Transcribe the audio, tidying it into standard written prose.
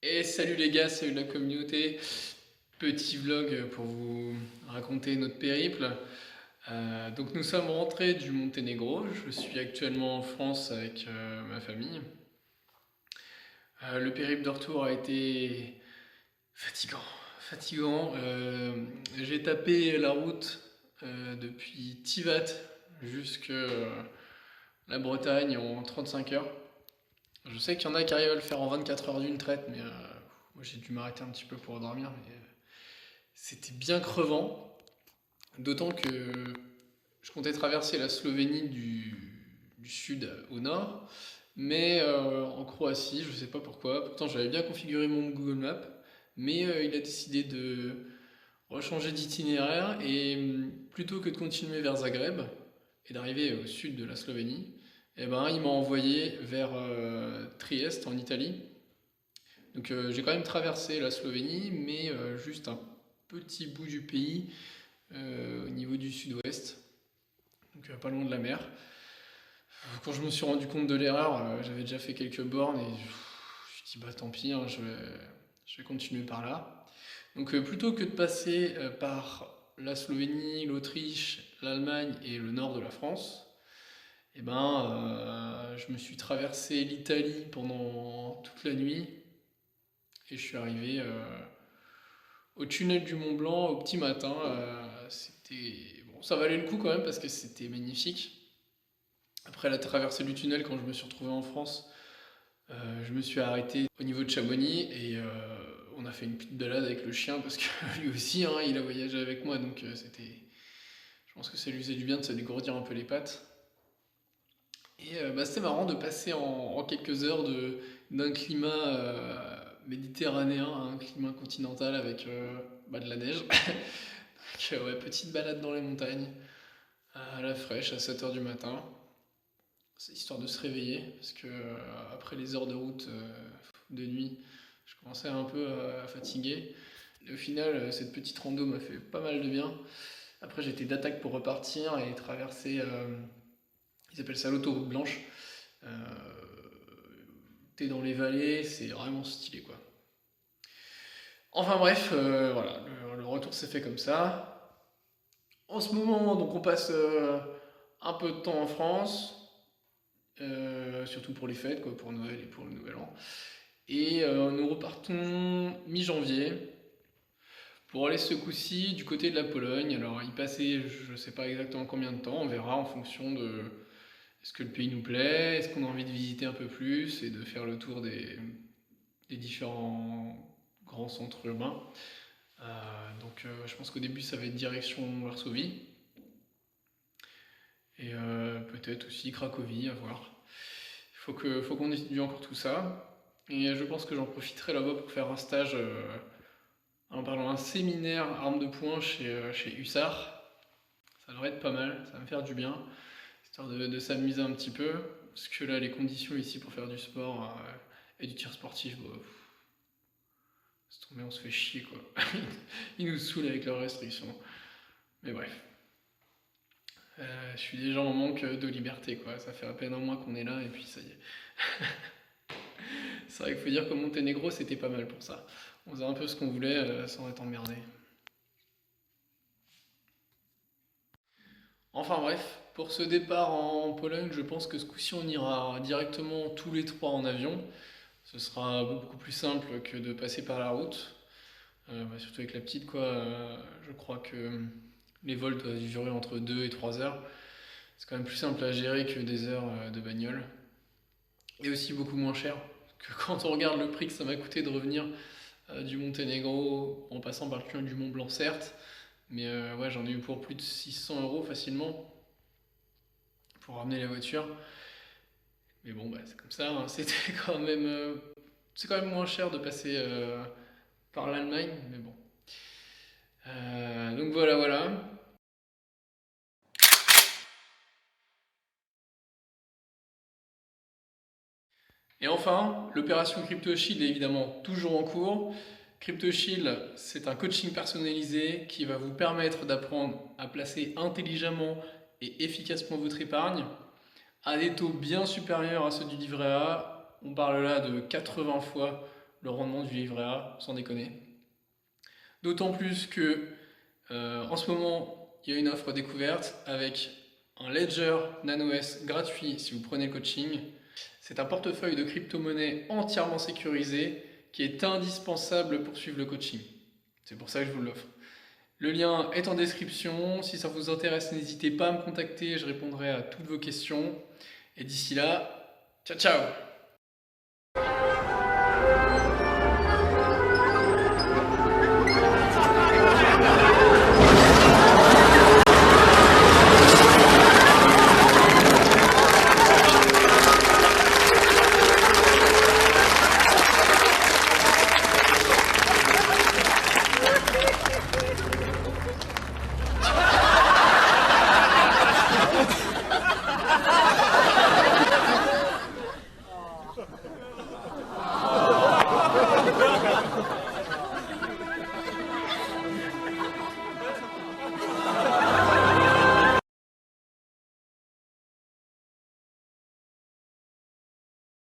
Et salut les gars, salut la communauté. Petit vlog pour vous raconter notre périple. Donc nous sommes rentrés du Monténégro. Je suis actuellement en France avec ma famille. Le périple de retour a été fatigant. Fatigant. J'ai tapé la route depuis Tivat jusque la Bretagne en 35 heures. Je sais qu'il y en a qui arrivent à le faire en 24 heures d'une traite, mais moi j'ai dû m'arrêter un petit peu pour dormir. Mais c'était bien crevant, d'autant que je comptais traverser la Slovénie du sud au nord, mais en Croatie, je ne sais pas pourquoi. Pourtant, j'avais bien configuré mon Google Maps, mais il a décidé de rechanger d'itinéraire et plutôt que de continuer vers Zagreb et d'arriver au sud de la Slovénie, eh ben, il m'a envoyé vers Trieste en Italie. Donc j'ai quand même traversé la Slovénie, mais juste un petit bout du pays au niveau du sud-ouest, donc pas loin de la mer. Quand je me suis rendu compte de l'erreur, j'avais déjà fait quelques bornes et je me suis dit bah tant pis, hein, je vais continuer par là. Donc plutôt que de passer par la Slovénie, l'Autriche, l'Allemagne et le nord de la France, eh ben, je me suis traversé l'Italie pendant toute la nuit et je suis arrivé au tunnel du Mont Blanc au petit matin. C'était bon, ça valait le coup quand même parce que c'était magnifique. Après la traversée du tunnel, quand je me suis retrouvé en France, je me suis arrêté au niveau de Chamonix et on a fait une petite balade avec le chien parce que lui aussi, hein, il a voyagé avec moi, donc je pense que ça lui faisait du bien de se dégourdir un peu les pattes. Et bah, c'était marrant de passer en quelques heures d'un climat méditerranéen à un climat continental avec bah, de la neige. Donc, ouais, petite balade dans les montagnes, à la fraîche, à 7 heures du matin. C'est histoire de se réveiller, parce que après les heures de route de nuit, je commençais un peu à fatiguer. Et au final, cette petite rando m'a fait pas mal de bien. Après, j'étais d'attaque pour repartir et traverser, ils appellent ça l'autoroute blanche. Euh, T'es dans les vallées, c'est vraiment stylé quoi. Enfin bref, voilà, le retour s'est fait comme ça. En ce moment, donc on passe un peu de temps en France, surtout pour les fêtes, quoi, pour Noël et pour le Nouvel An. Et nous repartons mi-janvier pour aller ce coup-ci du côté de la Pologne. Alors, y passer, je ne sais pas exactement combien de temps, on verra en fonction de est-ce que le pays nous plaît, est-ce qu'on a envie de visiter un peu plus et de faire le tour des différents grands centres urbains. Donc, je pense qu'au début, ça va être direction Varsovie et peut-être aussi Cracovie, à voir. Faut qu'on étudie encore tout ça. Et je pense que j'en profiterai là-bas pour faire un stage, un séminaire armes de poing chez Hussard. Ça devrait être pas mal, ça va me faire du bien, histoire de s'amuser un petit peu. Parce que là, les conditions ici pour faire du sport et du tir sportif, bah, c'est tombé, on se fait chier quoi. Ils nous saoulent avec leurs restrictions. Mais bref. Je suis déjà en manque de liberté quoi. Ça fait à peine un mois qu'on est là et puis ça y est. C'est vrai qu'il faut dire que Monténégro c'était pas mal pour ça. On faisait un peu ce qu'on voulait sans être emmerdé. Enfin bref, pour ce départ en Pologne, je pense que ce coup-ci on ira directement tous les trois en avion. Ce sera beaucoup plus simple que de passer par la route. Bah, surtout avec la petite quoi. Je crois que les vols doivent durer entre 2 et 3 heures. C'est quand même plus simple à gérer que des heures de bagnole. Et aussi beaucoup moins cher que quand on regarde le prix que ça m'a coûté de revenir du Monténégro en passant par le tunnel du Mont Blanc certes. Mais ouais, j'en ai eu pour plus de 600 euros facilement pour ramener la voiture. Mais bon, bah, c'est comme ça, hein. C'était quand même, c'est quand même moins cher de passer par l'Allemagne, mais bon. Donc voilà, voilà. Et enfin, l'opération CryptoShield est évidemment toujours en cours. CryptoShield, c'est un coaching personnalisé qui va vous permettre d'apprendre à placer intelligemment et efficacement votre épargne à des taux bien supérieurs à ceux du livret A. On parle là de 80 fois le rendement du livret A, sans déconner. D'autant plus que en ce moment, il y a une offre découverte avec un Ledger Nano S gratuit si vous prenez le coaching. C'est un portefeuille de crypto-monnaie entièrement sécurisé qui est indispensable pour suivre le coaching. C'est pour ça que je vous l'offre. Le lien est en description. Si ça vous intéresse, n'hésitez pas à me contacter. Je répondrai à toutes vos questions. Et d'ici là, ciao ciao!